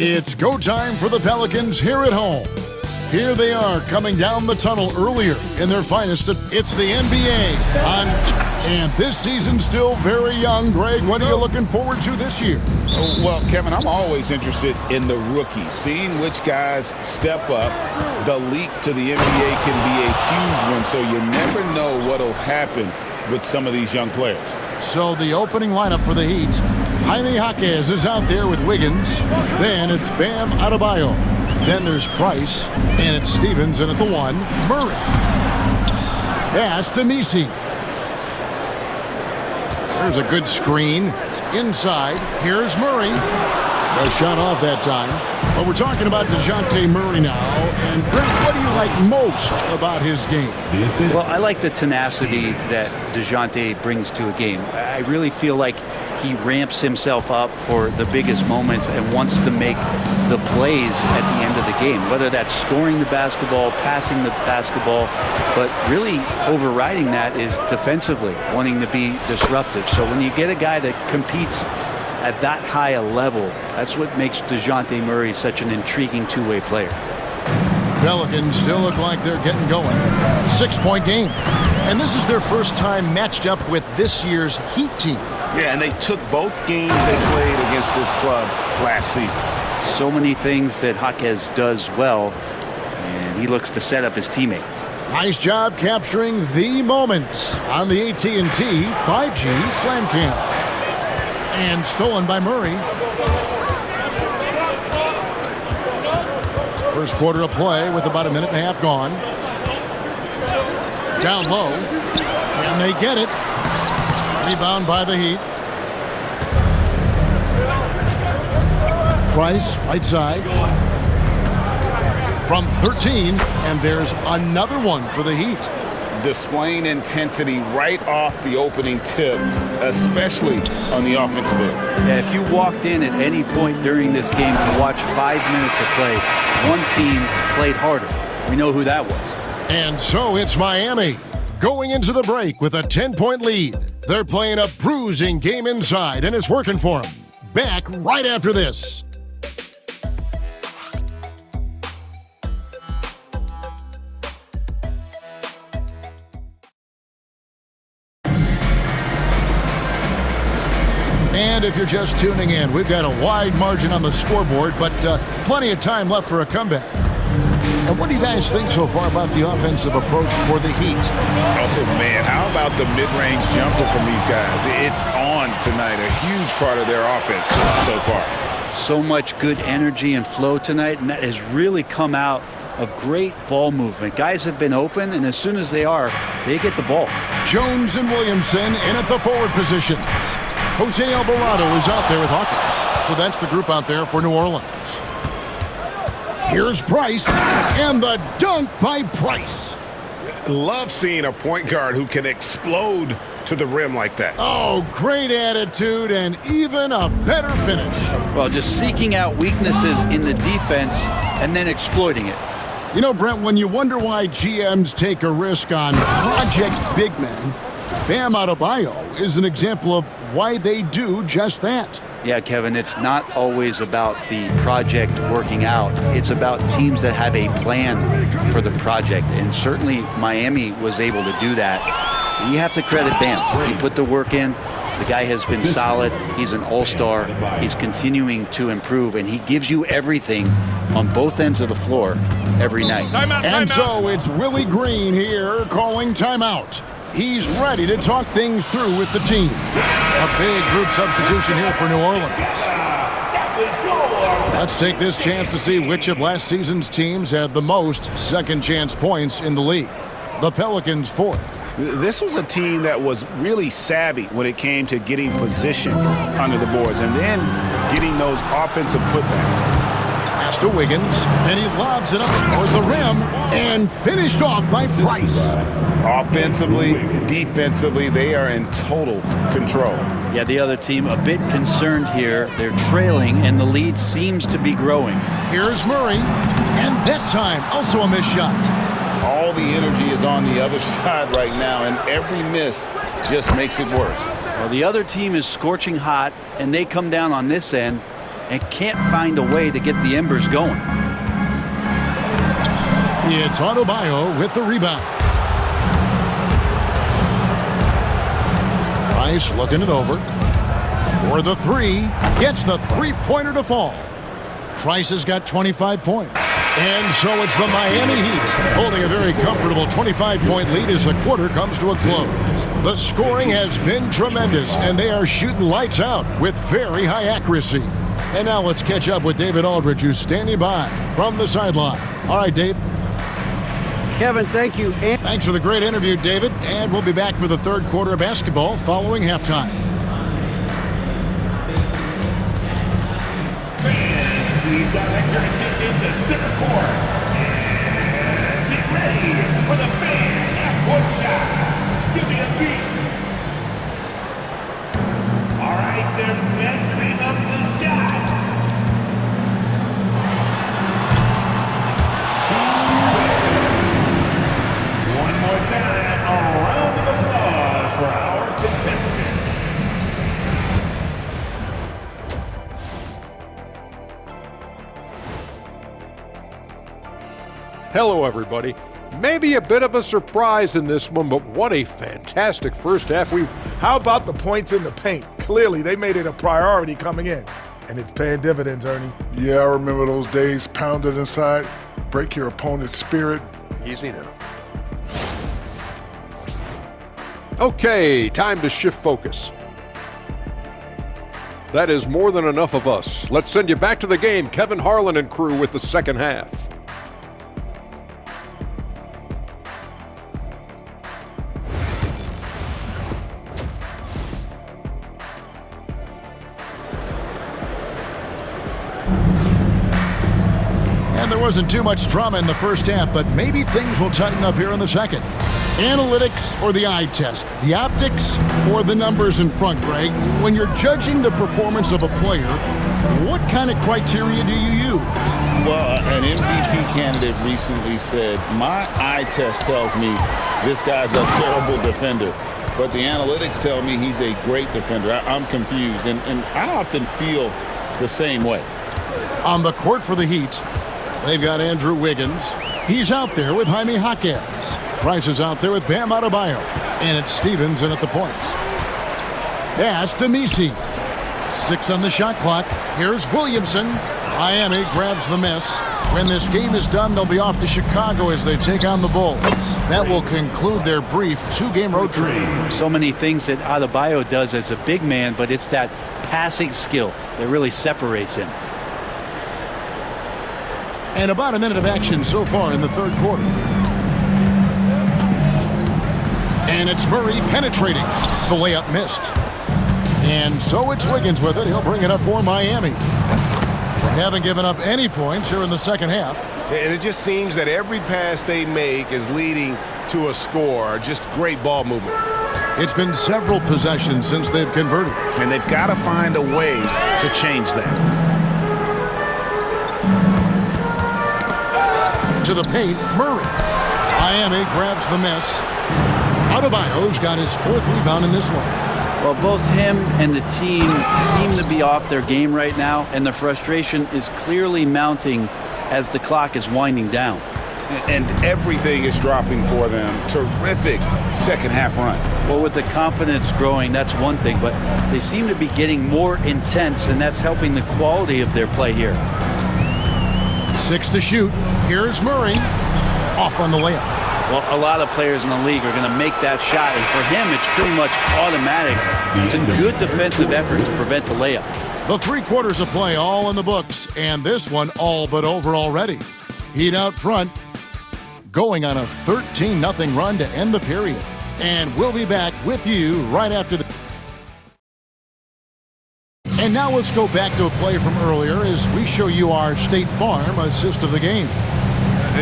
It's go time for the Pelicans here at home. Here they are coming down the tunnel earlier in their finest. It's the NBA. And this season's still very young. Greg, what are you looking forward to this year? Well, Kevin, I'm always interested in the rookies, seeing which guys step up. The leap to the NBA can be a huge one, so you never know what will happen with some of these young players. So the opening lineup for the Heat, Jaime Jaquez is out there with Wiggins. Then it's Bam Adebayo. Then there's Price, and it's Stevens, and at the 1, Murray. Pass to Messi. There's a good screen. Inside, here's Murray. A shot off that time. But we're talking about DeJounte Murray now. And Brent, what do you like most about his game? Well, I like the tenacity that DeJounte brings to a game. I really feel like he ramps himself up for the biggest moments and wants to make the plays at the end of the game, whether that's scoring the basketball, passing the basketball, but really overriding that is defensively, wanting to be disruptive. So when you get a guy that competes at that high a level, that's what makes DeJounte Murray such an intriguing two-way player. Pelicans still look like they're getting going. 6-point game. And this is their first time matched up with this year's Heat team. Yeah, and they took both games they played against this club last season. So many things that Jaquez does well, and he looks to set up his teammate. Nice job capturing the moments on the AT&T 5G Slam Cam. And stolen by Murray. First quarter of play with about a minute and a half gone. Down low. Can they get it? Rebound by the Heat. Price, right side. From 13, and there's another one for the Heat. Displaying intensity right off the opening tip, especially on the offensive end. Yeah, if you walked in at any point during this game to watch 5 minutes of play, one team played harder. We know who that was. And so it's Miami going into the break with a 10-point lead. They're playing a bruising game inside, and it's working for them. Back right after this. And if you're just tuning in, we've got a wide margin on the scoreboard, but plenty of time left for a comeback. And what do you guys think so far about the offensive approach for the Heat? Oh, man, how about the mid-range jumper from these guys? It's on tonight, a huge part of their offense so far. So much good energy and flow tonight, and that has really come out of great ball movement. Guys have been open, and as soon as they are, they get the ball. Jones and Williamson in at the forward position. Jose Alvarado is out there with Hawkins. So that's the group out there for New Orleans. Here's Price, and the dunk by Price. Love seeing a point guard who can explode to the rim like that. Oh, great attitude and even a better finish. Well, just seeking out weaknesses in the defense and then exploiting it. You know, Brent, when you wonder why GMs take a risk on project big men, Bam Adebayo is an example of why they do just that. Yeah, Kevin, it's not always about the project working out. It's about teams that have a plan for the project, and certainly Miami was able to do that. You have to credit Bam. He put the work in. The guy has been solid. He's an all-star. He's continuing to improve, and he gives you everything on both ends of the floor every night. And so it's Willie Green here calling timeout. He's ready to talk things through with the team. A big group substitution here for New Orleans. Let's take this chance to see which of last season's teams had the most second chance points in the league. The Pelicans fourth. This was a team that was really savvy when it came to getting position under the boards and then getting those offensive putbacks. Pass to Wiggins, and he lobs it up toward the rim, and finished off by Price. Offensively, defensively, they are in total control. Yeah, the other team a bit concerned here. They're trailing, and the lead seems to be growing. Here's Murray, and that time also a missed shot. All the energy is on the other side right now, and every miss just makes it worse. Well, the other team is scorching hot, and they come down on this end, and can't find a way to get the embers going. It's Adebayo with the rebound. Price looking it over. For the three. Gets the three-pointer to fall. Price has got 25 points. And so it's the Miami Heat holding a very comfortable 25-point lead as the quarter comes to a close. The scoring has been tremendous, and they are shooting lights out with very high accuracy. And now let's catch up with David Aldridge, who's standing by from the sideline. All right, Dave. Kevin, thank you. Thanks for the great interview, David. And we'll be back for the third quarter of basketball following halftime. Please direct your attention to center court. And get ready for the fan half-court shot. Give me a beat. All right, they're measuring up the shot. One more time, a round of applause for our contestants. Hello, everybody. Maybe a bit of a surprise in this one, but what a fantastic first half. How about the points in the paint? Clearly, they made it a priority coming in, and it's paying dividends, Ernie. Yeah, I remember those days pounded inside. Break your opponent's spirit. Easy now. Okay, time to shift focus. That is more than enough of us. Let's send you back to the game. Kevin Harlan and crew with the second half. There wasn't too much drama in the first half, but maybe things will tighten up here in the second. Analytics or the eye test? The optics or the numbers in front, Greg? When you're judging the performance of a player, what kind of criteria do you use? Well, an MVP candidate recently said, my eye test tells me this guy's a terrible defender, but the analytics tell me he's a great defender. I'm confused, and I often feel the same way. On the court for the Heat, they've got Andrew Wiggins. He's out there with Jaime Jaquez. Price is out there with Bam Adebayo. And it's Stevens in at the points. Pass to Messi. 6 on the shot clock. Here's Williamson. Miami grabs the miss. When this game is done, they'll be off to Chicago as they take on the Bulls. That will conclude their brief 2-game road trip. So many things that Adebayo does as a big man, but it's that passing skill that really separates him. And about a minute of action so far in the third quarter. And it's Murray penetrating. The layup missed. And so it's Wiggins with it. He'll bring it up for Miami. They haven't given up any points here in the second half. And it just seems that every pass they make is leading to a score. Just great ball movement. It's been several possessions since they've converted. And they've got to find a way to change that. To the paint, Murray. Miami grabs the miss. Adebayo's got his 4th rebound in this one. Well, both him and the team seem to be off their game right now, and the frustration is clearly mounting as the clock is winding down. And everything is dropping for them. Terrific second half run. Well, with the confidence growing, that's one thing, but they seem to be getting more intense, and that's helping the quality of their play here. 6 to shoot. Here's Murray. Off on the layup. Well, a lot of players in the league are going to make that shot, and for him, it's pretty much automatic. It's a good defensive effort to prevent the layup. The 3 quarters of play all in the books, and this one all but over already. Heat out front, going on a 13-0 run to end the period. And we'll be back with you right after the... And now let's go back to a play from earlier as we show you our State Farm assist of the game.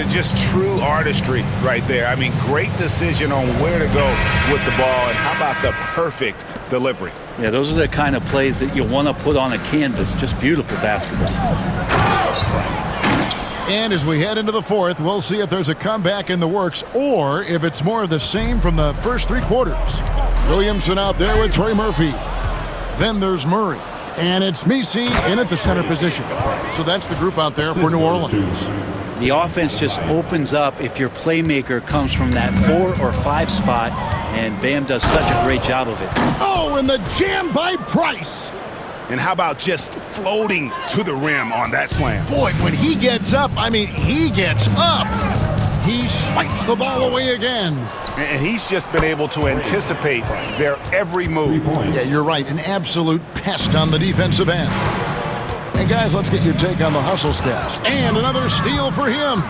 Just true artistry right there. I mean, great decision on where to go with the ball, and how about the perfect delivery? Yeah, those are the kind of plays that you want to put on a canvas. Just beautiful basketball. And as we head into the 4th, we'll see if there's a comeback in the works or if it's more of the same from the first 3 quarters. Williamson out there with Trey Murphy. Then there's Murray. And it's Messi in at the center position. So that's the group out there for New Orleans. The offense just opens up if your playmaker comes from that 4 or 5 spot, and Bam does such a great job of it. Oh, and the jam by Price. And how about just floating to the rim on that slam? Boy, when he gets up, I mean, he gets up. He swipes the ball away again. And he's just been able to anticipate their every move. Yeah, you're right. An absolute pest on the defensive end. And guys, let's get your take on the hustle stats. And another steal for him.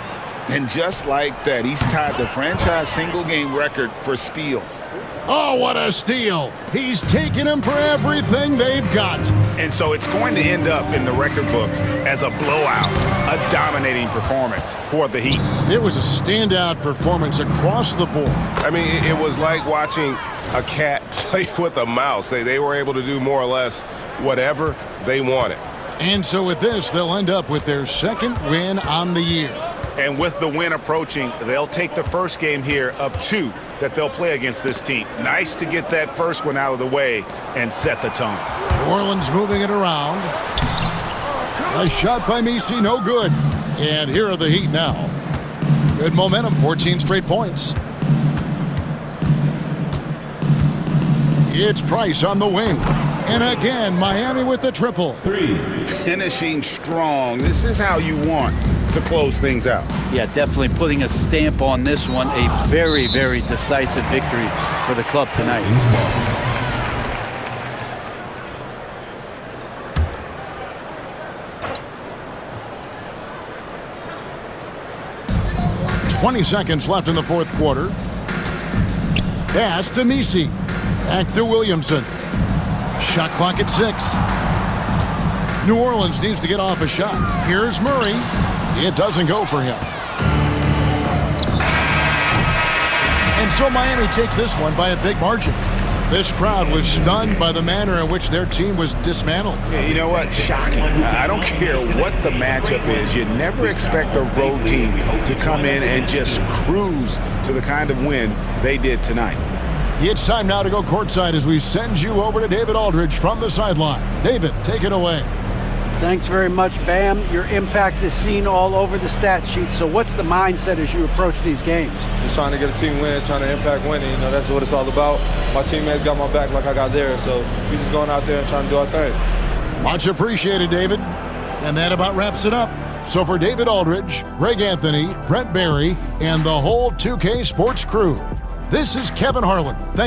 And just like that, he's tied the franchise single-game record for steals. Oh, what a steal. He's taking them for everything they've got. And so it's going to end up in the record books as a blowout, a dominating performance for the Heat. It was a standout performance across the board. I mean, it was like watching a cat play with a mouse. They were able to do more or less whatever they wanted. And so with this, they'll end up with their second win on the year. And with the win approaching, they'll take the first game here of 2 that they'll play against this team. Nice to get that first one out of the way and set the tone. New Orleans moving it around. A shot by Messi, no good. And here are the Heat now. Good momentum, 14 straight points. It's Price on the wing. And again, Miami with the triple. Finishing strong. This is how you want to close things out. Yeah, definitely putting a stamp on this one. A very, very decisive victory for the club tonight. 20 seconds left in the fourth quarter. Pass to Messi. Back to Williamson. Shot clock at 6. New Orleans needs to get off a shot. Here's Murray. It doesn't go for him. And so Miami takes this one by a big margin. This crowd was stunned by the manner in which their team was dismantled. Yeah, you know what? Shocking. I don't care what the matchup is. You never expect a road team to come in and just cruise to the kind of win they did tonight. It's time now to go courtside as we send you over to David Aldridge from the sideline. David, take it away. Thanks very much, Bam. Your impact is seen all over the stat sheet. So what's the mindset as you approach these games? Just trying to get a team win, trying to impact winning. You know, that's what it's all about. My teammates got my back like I got theirs. So we just going out there and trying to do our thing. Much appreciated, David. And that about wraps it up. So for David Aldridge, Greg Anthony, Brent Barry, and the whole 2K Sports crew, this is Kevin Harlan. Thank you.